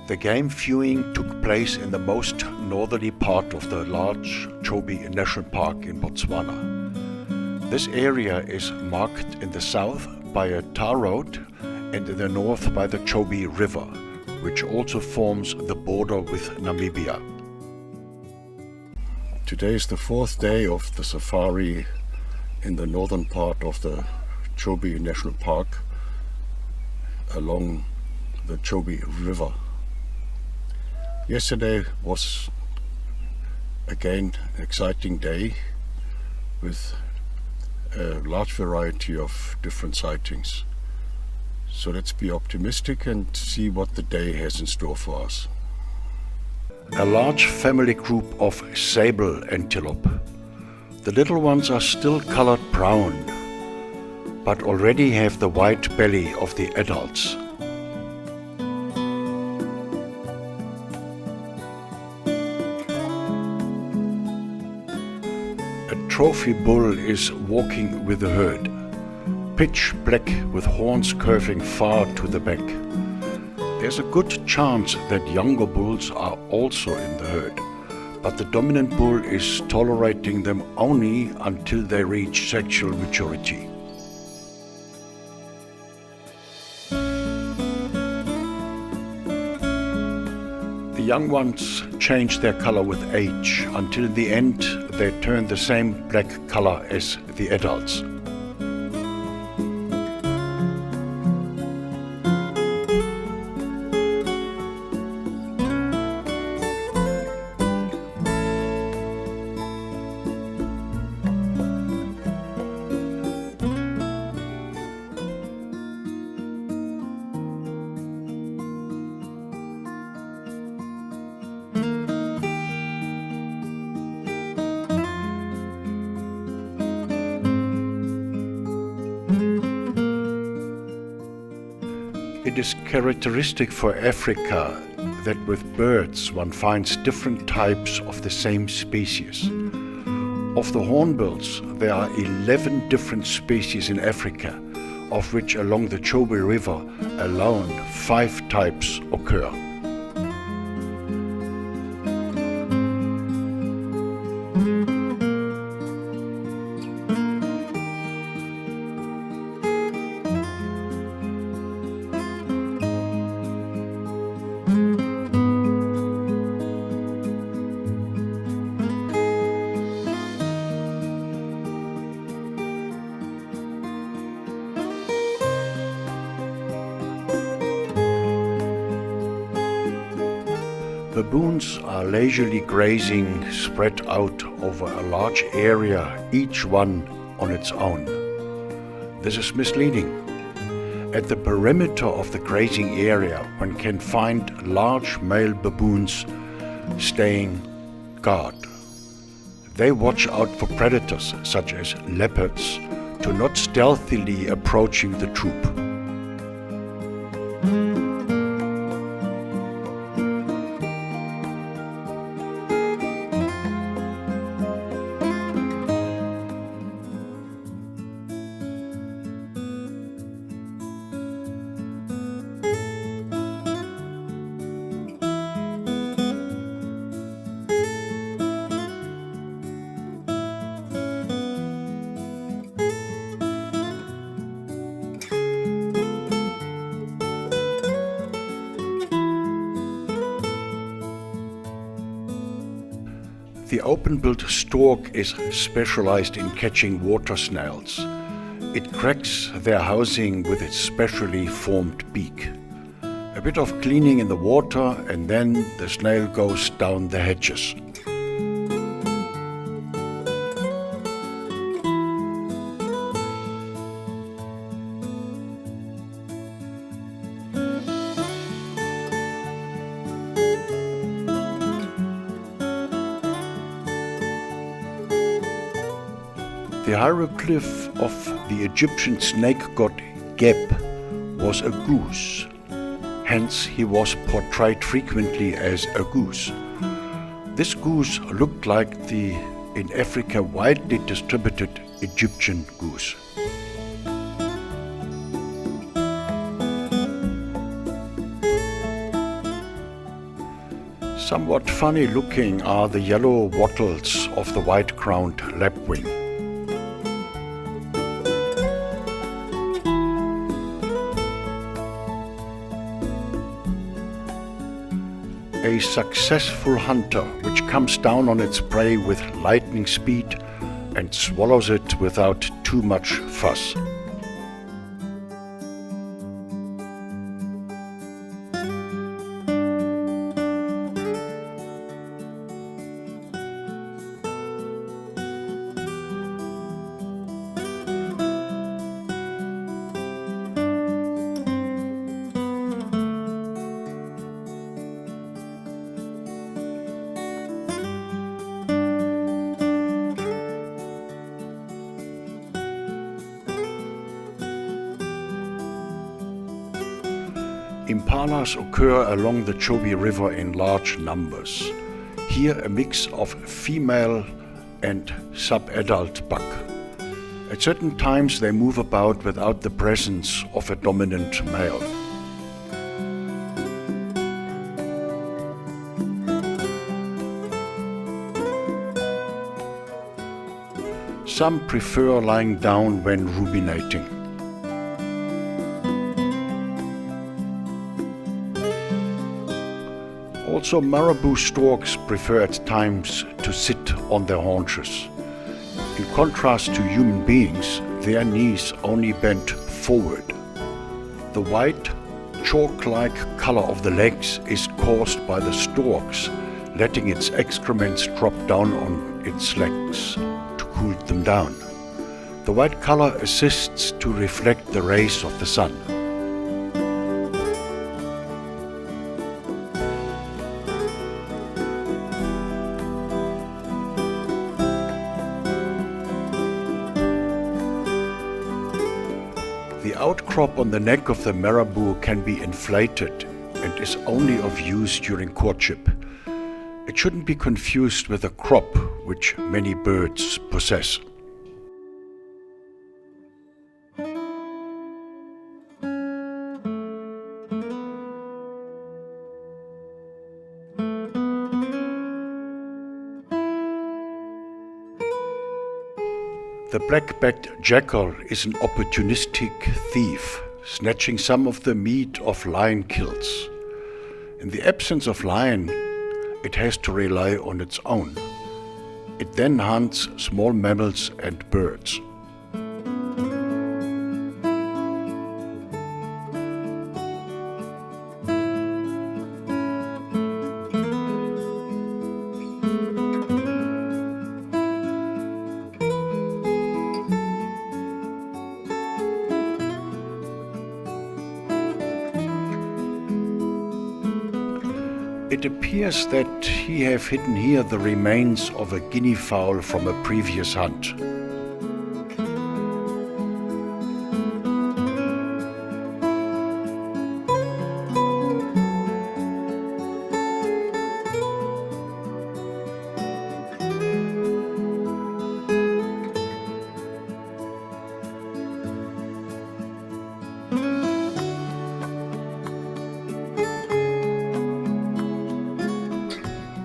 The game viewing took place in the most northerly part of the large Chobe National Park in Botswana. This area is marked in the south by a tar road and in the north by the Chobe River, which also forms the border with Namibia. Today is the fourth day of the safari in the northern part of the Chobe National Park along the Chobe River. Yesterday was again an exciting day with a large variety of different sightings. So let's be optimistic and see what the day has in store for us. A large family group of Sable antelope. The little ones are still colored brown, but already have the white belly of the adults. A trophy bull is walking with the herd, pitch black with horns curving far to the back. There's a good chance that younger bulls are also in the herd, but the dominant bull is tolerating them only until they reach sexual maturity. The young ones change their color with age. Until in the end they turn the same black color as the adults. It is characteristic for Africa that with birds one finds different types of the same species. Of the hornbills, there are 11 different species in Africa, of which along the Chobe River alone 5 types occur. Baboons are leisurely grazing spread out over a large area, each one on its own. This is misleading. At the perimeter of the grazing area, one can find large male baboons staying guard. They watch out for predators such as leopards to not stealthily approaching the troop. The open-billed stork is specialized in catching water snails. It cracks their housing with its specially formed beak. A bit of cleaning in the water and then the snail goes down the hatches. The hieroglyph of the Egyptian snake god Geb was a goose. Hence he was portrayed frequently as a goose. This goose looked like the in Africa widely distributed Egyptian goose. Somewhat funny looking are the yellow wattles of the white-crowned lapwing. A successful hunter which comes down on its prey with lightning speed and swallows it without too much fuss. Impalas occur along the Chobe River in large numbers. Here a mix of female and sub-adult buck. At certain times they move about without the presence of a dominant male. Some prefer lying down when ruminating. Also, marabu storks prefer at times to sit on their haunches. In contrast to human beings, their knees only bend forward. The white, chalk-like color of the legs is caused by the storks letting its excrements drop down on its legs to cool them down. The white color assists to reflect the rays of the sun. The outcrop on the neck of the marabu can be inflated and is only of use during courtship. It shouldn't be confused with a crop which many birds possess. The black-backed jackal is an opportunistic thief, snatching some of the meat of lion kills. In the absence of lion, it has to rely on its own. It then hunts small mammals and birds. It appears that he have hidden here the remains of a guinea fowl from a previous hunt.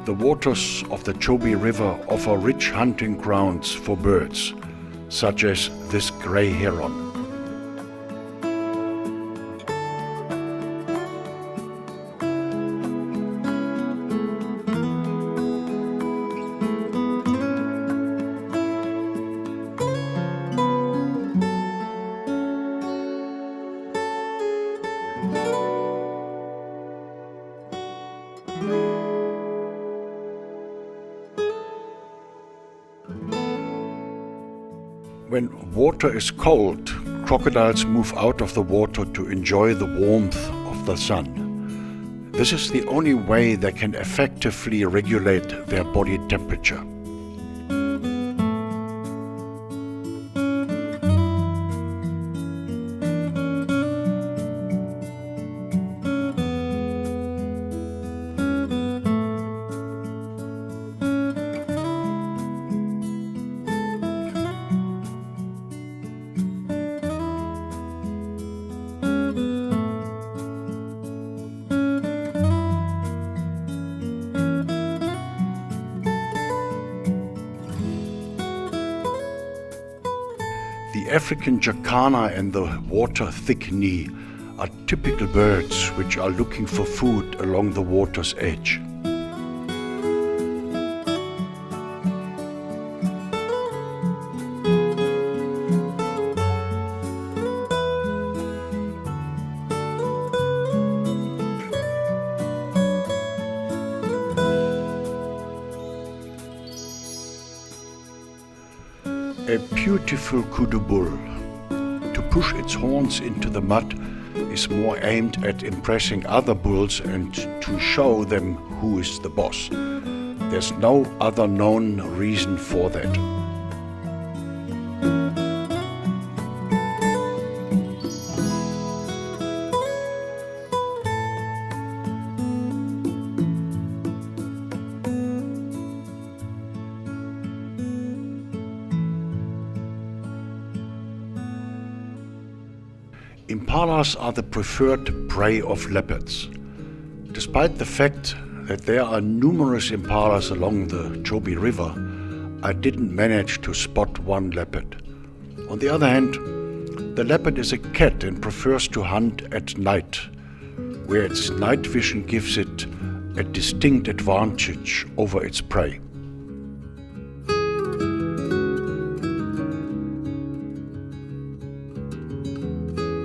The waters of the Chobe River offer rich hunting grounds for birds, such as this grey heron. When water is cold, crocodiles move out of the water to enjoy the warmth of the sun. This is the only way they can effectively regulate their body temperature. The African jacana and the water thick-knee are typical birds which are looking for food along the water's edge. A beautiful Kudu bull. To push its horns into the mud is more aimed at impressing other bulls and to show them who is the boss. There's no other known reason for that. Impalas are the preferred prey of leopards. Despite the fact that there are numerous impalas along the Chobe River, I didn't manage to spot one leopard. On the other hand, the leopard is a cat and prefers to hunt at night, where its night vision gives it a distinct advantage over its prey.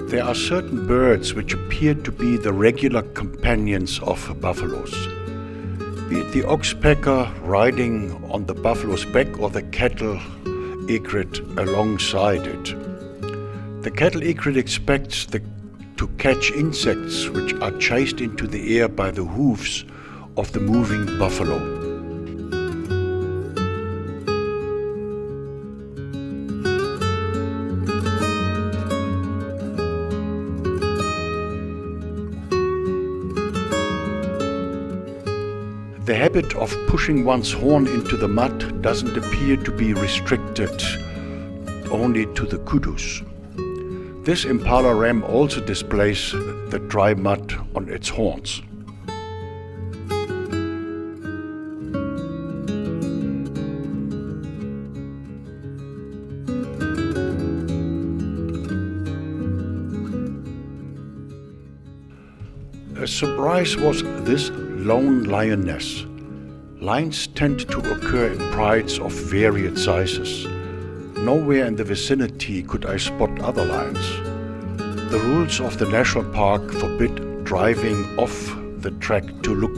There are certain birds which appear to be the regular companions of buffaloes. Be it the oxpecker riding on the buffalo's back or the cattle egret alongside it. The cattle egret expects to catch insects which are chased into the air by the hooves of the moving buffalo. The habit of pushing one's horn into the mud doesn't appear to be restricted only to the kudus. This impala ram also displays the dry mud on its horns. A surprise was this lone lioness. Lions tend to occur in prides of varied sizes. Nowhere in the vicinity could I spot other lions. The rules of the national park forbid driving off the track to look,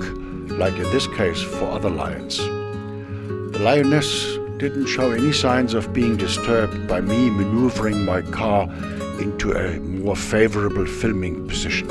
like in this case, for other lions. The lioness didn't show any signs of being disturbed by me maneuvering my car into a more favorable filming position.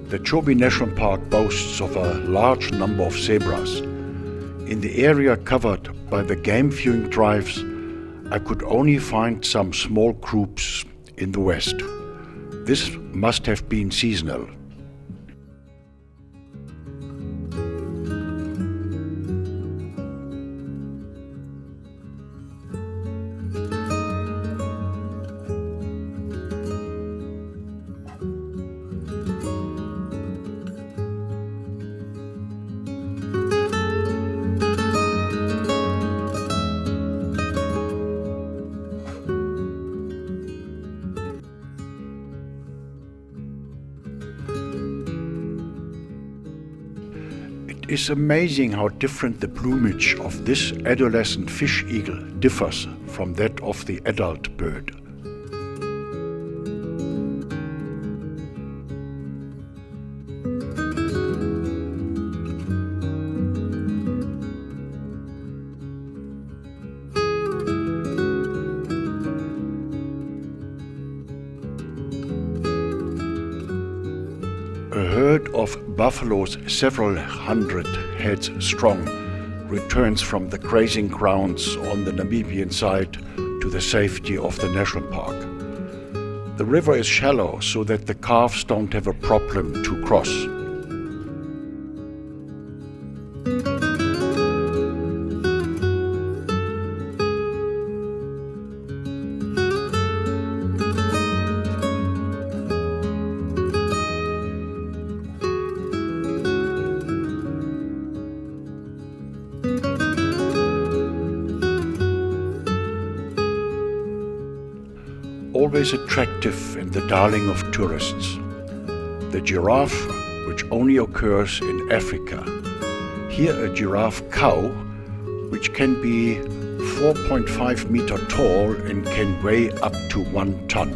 The Chobe National Park boasts of a large number of zebras. In the area covered by the game viewing drives, I could only find some small groups in the west. This must have been seasonal. It is amazing how different the plumage of this adolescent fish eagle differs from that of the adult bird. A herd of buffaloes several hundred heads strong returns from the grazing grounds on the Namibian side to the safety of the national park. The river is shallow so that the calves don't have a problem to cross. always attractive and the darling of tourists. The giraffe, which only occurs in Africa. Here a giraffe cow, which can be 4.5 meters tall and can weigh up to 1 ton.